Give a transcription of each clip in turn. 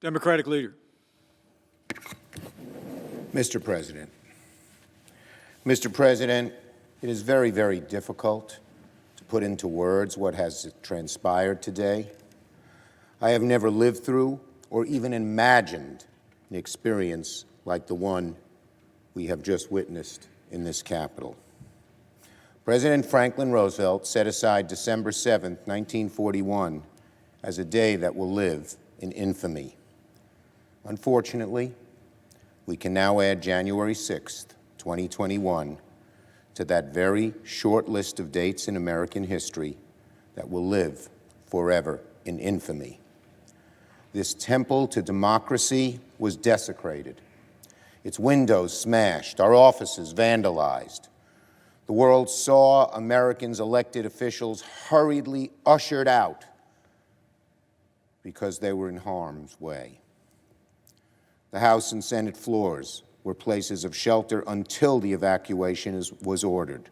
Democratic leader. Mr. President. Mr. President, it is very, very difficult to put into words what has transpired today. I have never lived through or even imagined an experience like the one we have just witnessed in this Capitol. President Franklin Roosevelt set aside December 7, 1941, as a day that will live in infamy. Unfortunately, we can now add January 6, 2021, to that very short list of dates in American history that will live forever in infamy. This temple to democracy was desecrated, its windows smashed, our offices vandalized. The world saw Americans' elected officials hurriedly ushered out because they were in harm's way. The House and Senate floors were places of shelter until the evacuation was ordered,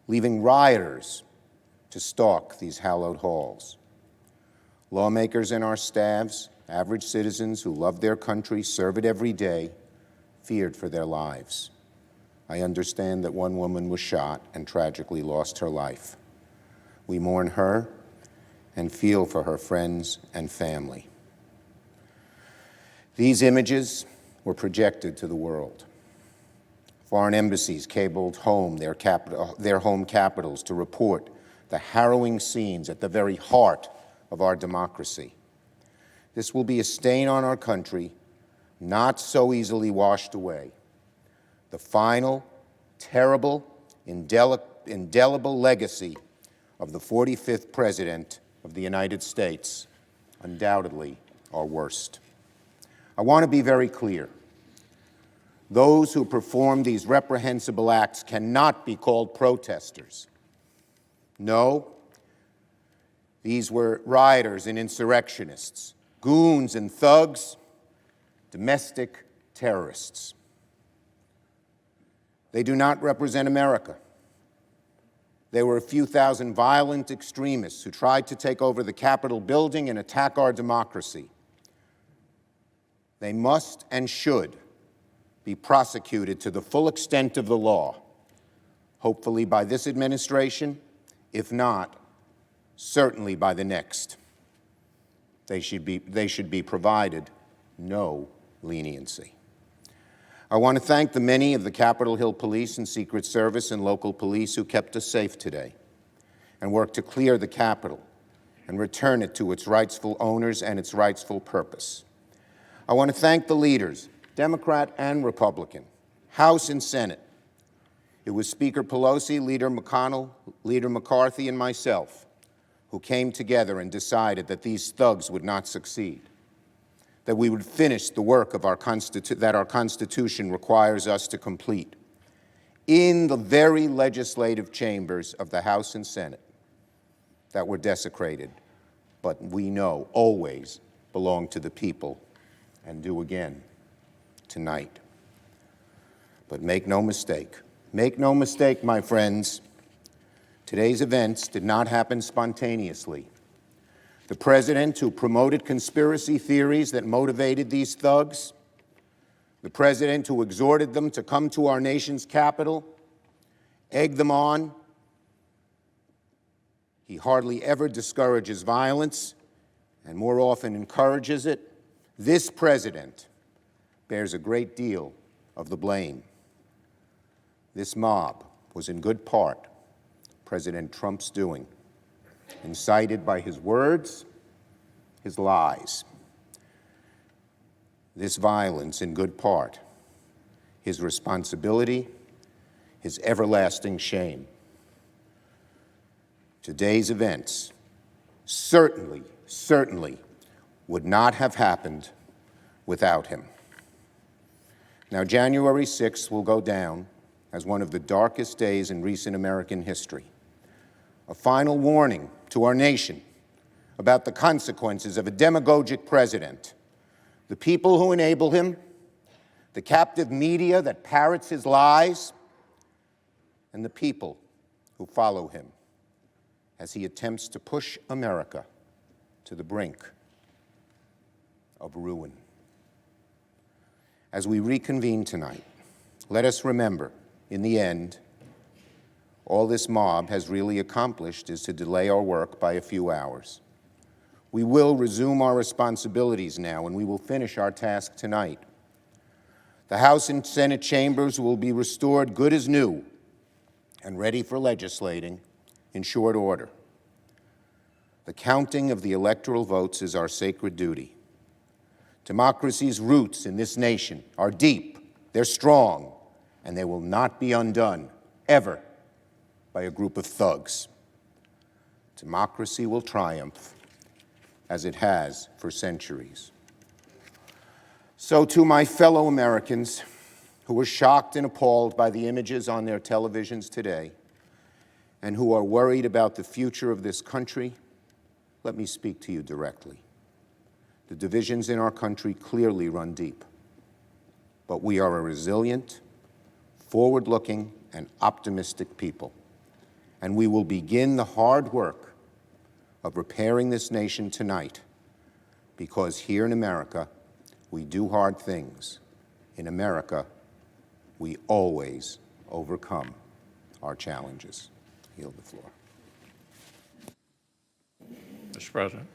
leaving rioters to stalk these hallowed halls. Lawmakers and our staffs, average citizens who love their country, serve it every day, feared for their lives. I understand that one woman was shot and tragically lost her life. We mourn her and feel for her friends and family. These images were projected to the world. Foreign embassies cabled home their home capitals to report the harrowing scenes at the very heart of our democracy. This will be a stain on our country, not so easily washed away. The final, terrible, indelible legacy of the 45th President of the United States, undoubtedly our worst. I want to be very clear. Those who perform these reprehensible acts cannot be called protesters. No, these were rioters and insurrectionists, goons and thugs, domestic terrorists. They do not represent America. They were a few thousand violent extremists who tried to take over the Capitol building and attack our democracy. They must and should be prosecuted to the full extent of the law, hopefully by this administration, if not, certainly by the next. They should be provided no leniency. I want to thank the many of the Capitol Hill Police and Secret Service and local police who kept us safe today and worked to clear the Capitol and return it to its rightful owners and its rightful purpose. I want to thank the leaders, Democrat and Republican, House and Senate. It was Speaker Pelosi, Leader McConnell, Leader McCarthy, and myself who came together and decided that these thugs would not succeed, that we would finish the work of that our Constitution requires us to complete in the very legislative chambers of the House and Senate that were desecrated, but we know always belong to the people and do again tonight. But make no mistake, my friends, today's events did not happen spontaneously. The president who promoted conspiracy theories that motivated these thugs, the president who exhorted them to come to our nation's capital, egged them on. He hardly ever discourages violence and more often encourages it. This president bears a great deal of the blame. This mob was in good part President Trump's doing, incited by his words, his lies. This violence, in good part, his responsibility, his everlasting shame. Today's events certainly would not have happened without him. Now, January 6th will go down as one of the darkest days in recent American history. A final warning to our nation about the consequences of a demagogic president, the people who enable him, the captive media that parrots his lies, and the people who follow him as he attempts to push America to the brink of ruin. As we reconvene tonight, let us remember, in the end, all this mob has really accomplished is to delay our work by a few hours. We will resume our responsibilities now, and we will finish our task tonight. The House and Senate chambers will be restored good as new and ready for legislating in short order. The counting of the electoral votes is our sacred duty. Democracy's roots in this nation are deep, they're strong, and they will not be undone, ever, by a group of thugs. Democracy will triumph, as it has for centuries. So to my fellow Americans who were shocked and appalled by the images on their televisions today and who are worried about the future of this country, let me speak to you directly. The divisions in our country clearly run deep, but we are a resilient, forward-looking, and optimistic people, and we will begin the hard work of repairing this nation tonight, because here in America, we do hard things. In America, we always overcome our challenges. I yield the floor. Mr. President.